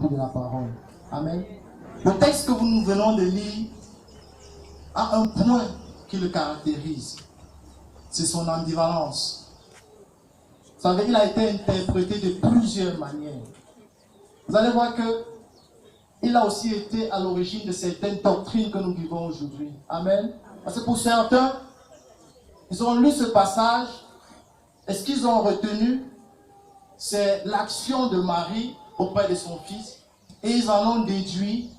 miracle de la parole. Amen. Le texte que nous venons de lire a un point qui le caractérise. C'est son ambivalence. Vous savez, il a été interprété de plusieurs manières. Vous allez voir que il a aussi été à l'origine de certaines doctrines que nous vivons aujourd'hui. Amen. Parce que pour certains, ils ont lu ce passage, et ce qu'ils ont retenu, c'est l'action de Marie auprès de son fils, et ils en ont déduit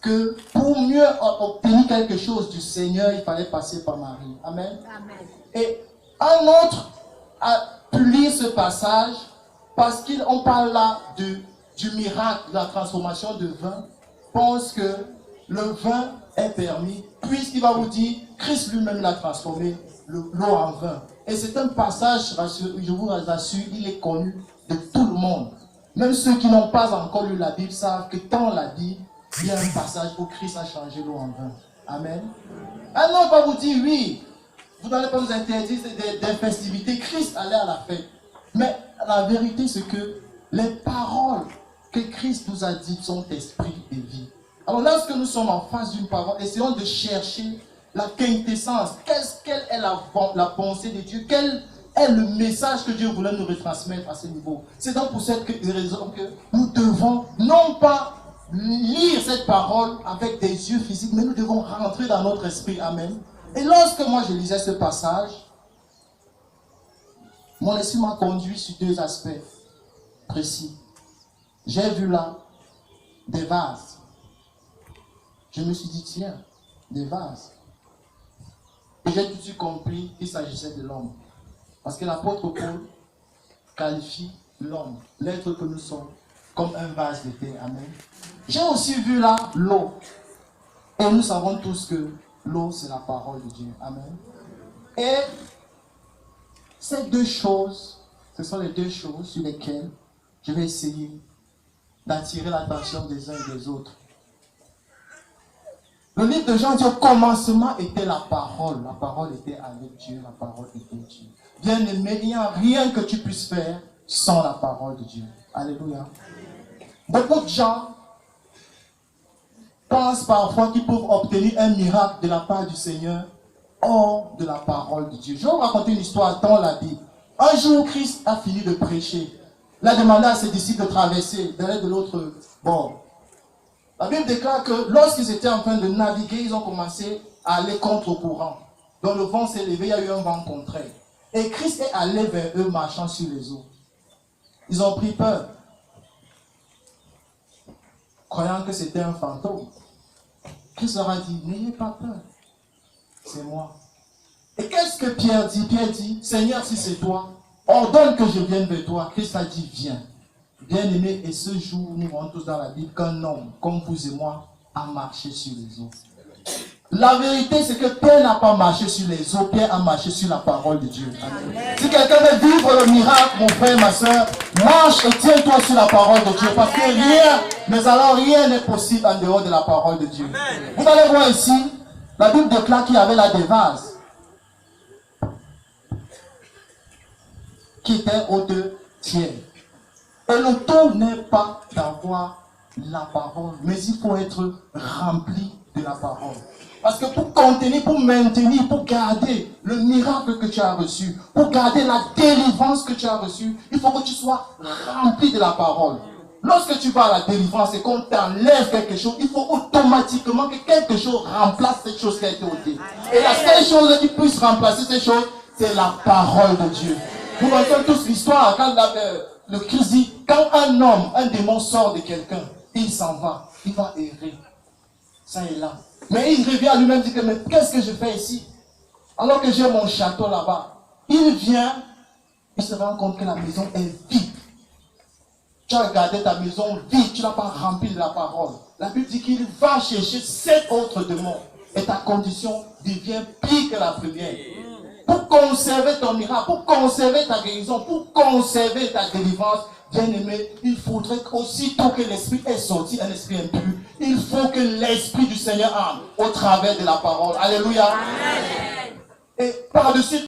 que pour mieux obtenir quelque chose du Seigneur, il fallait passer par Marie. Amen. Amen. Et un autre a pu lire ce passage parce qu'on parle là du miracle de la transformation de vin, pense que le vin est permis, puisqu'il va vous dire, Christ lui-même l'a transformé, l'eau en vin. Et c'est un passage, je vous assure, il est connu de tout le monde. Même ceux qui n'ont pas encore lu la Bible savent que quand on l'a dit, il y a un passage où Christ a changé l'eau en vin. Amen. Un autre va vous dire, oui, vous n'allez pas vous interdire des festivités. Christ allait à la fête. Mais la vérité, c'est que les paroles que Christ nous a dites sont esprit et vie. Alors lorsque nous sommes en face d'une parole, essayons de chercher la quintessence. Quelle est la pensée de Dieu? Quel est le message que Dieu voulait nous retransmettre à ce niveau? C'est donc pour cette raison que nous devons non pas lire cette parole avec des yeux physiques, mais nous devons rentrer dans notre esprit. Amen. Et lorsque moi je lisais ce passage, mon esprit m'a conduit sur deux aspects précis. J'ai vu là des vases. Je me suis dit, tiens, des vases. Et j'ai tout de suite compris qu'il s'agissait de l'homme. Parce que l'apôtre Paul qualifie l'homme, l'être que nous sommes, comme un vase de terre. Amen. J'ai aussi vu là l'eau. Et nous savons tous que l'eau, c'est la parole de Dieu. Amen. Et ces deux choses, ce sont les deux choses sur lesquelles je vais essayer d'attirer l'attention des uns et des autres. Le livre de Jean dit au commencement était la parole. La parole était avec Dieu, la parole était Dieu. Bien-aimé, il n'y a rien que tu puisses faire sans la parole de Dieu. Alléluia. Beaucoup de gens pensent parfois qu'ils peuvent obtenir un miracle de la part du Seigneur hors de la parole de Dieu. Je vais vous raconter une histoire dans la Bible. Un jour, Christ a fini de prêcher. Il a demandé à ses disciples de traverser, d'aller de l'autre bord. La Bible déclare que lorsqu'ils étaient en train de naviguer, ils ont commencé à aller contre courant. Donc le vent s'est levé, il y a eu un vent contraire. Et Christ est allé vers eux marchant sur les eaux. Ils ont pris peur, croyant que c'était un fantôme. Christ leur a dit, n'ayez pas peur, c'est moi. Et qu'est-ce que Pierre dit? Pierre dit, Seigneur, si c'est toi, ordonne que je vienne vers toi. Christ a dit, viens. Bien-aimé, et ce jour, nous voyons tous dans la Bible qu'un homme, comme vous et moi, a marché sur les eaux. La vérité, c'est que Pierre n'a pas marché sur les eaux, Pierre a marché sur la parole de Dieu. Amen. Si quelqu'un veut vivre le miracle, mon frère, ma soeur, marche et tiens-toi sur la parole de Dieu. Parce que rien, mais alors rien n'est possible en dehors de la parole de Dieu. Amen. Vous allez voir ici, la Bible déclare qu'il y avait là des vases qui étaient aux deux tiers. Et le tout n'est pas d'avoir la parole, mais il faut être rempli de la parole. Parce que pour contenir, pour maintenir, pour garder le miracle que tu as reçu, pour garder la délivrance que tu as reçue, il faut que tu sois rempli de la parole. Lorsque tu vas à la délivrance et qu'on t'enlève quelque chose, il faut automatiquement que quelque chose remplace cette chose qui a été ôtée. Et la seule chose qui puisse remplacer cette chose, c'est la parole de Dieu. Nous connaissons tous l'histoire quand le Christ dit, quand un homme, un démon sort de quelqu'un, il s'en va, il va errer. Ça est là. Mais il revient à lui-même, dit que, mais qu'est-ce que je fais ici? Alors que j'ai mon château là-bas. Il vient, il se rend compte que la maison est vide. Tu as regardé ta maison vide, tu n'as pas rempli de la parole. La Bible dit qu'il va chercher 7 autres démons. Et ta condition devient pire que la première. Pour conserver ton miracle, pour conserver ta guérison, pour conserver ta délivrance, bien-aimé, il faudrait qu'aussitôt que l'esprit est sorti, un esprit impur, il faut que l'esprit du Seigneur entre au travers de la parole. Alléluia. Amen. Et par-dessus